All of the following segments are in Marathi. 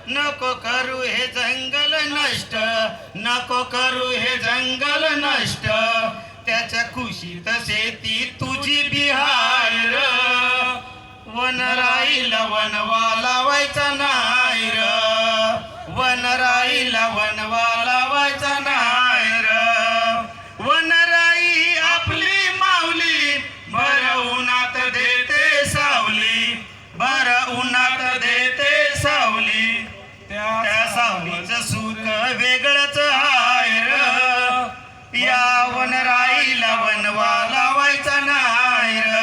नको करू हे जंगल नष्ट, नको करू हे जंगल नष्ट, त्याच्या कुशीत शेती तुझी बिहार, वन राहील वनवा लावायचा नाही र, वन राहील वनवा लावायचा नाही र, वन राई आपली माऊली, भर उन्हात देते सावली, भर उन्हात देते सावली, त्या सावलीचं सुख वेगळंच हाय र, या वनराईला वनवा लावायचा नाही र,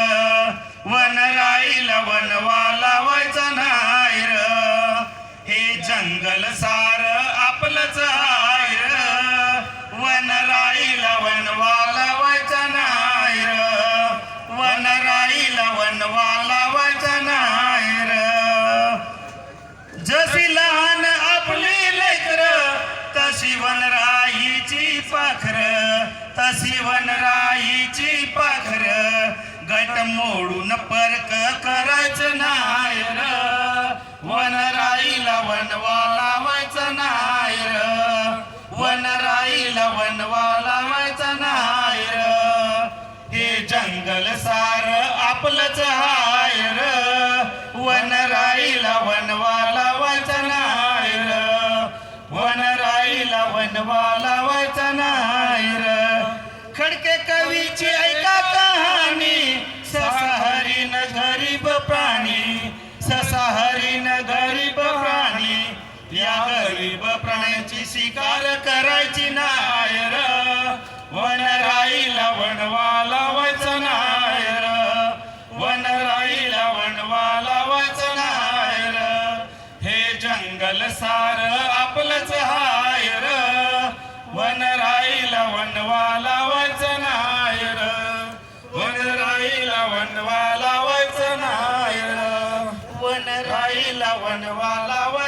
वनराईला वनवा लावायचा नाही र, हे जंगल सार आपलंच हाय र, वनराईला वनवा लावायचा नाही र, वनराईला वनवा लावायचा नाही र, जशी लहान आपली लेकर, तशी वनराईची पाखर, तशी वनराईची पाखर, गट मोडून परक करायचं नाही र, वनराईला वनवा लावायचा नाही र, वनराईला वनवा लावायचा नाही र, हे जंगल सार आपलंच हाय र, वनराईला वनवा लावायचा नाही र, वनराईला वनवा लावायचा नाही र, खडके कवीची ऐका कहाणी, ससा हरीण गरीब प्राणी, ससा हरीण गरीब प्राणी, या गरीब प्राण्याची शिकार करायची नाही र, वनराईला वनवा लावायचा नाही र, वनराईला वनवा लावायचा नाही र, हे जंगल सार आपलंच हाय र, वनराईला वनवा लावायचा नाही र, वनराईला वनवा लावायचा नाही र, वनराईला वनवा लावायचा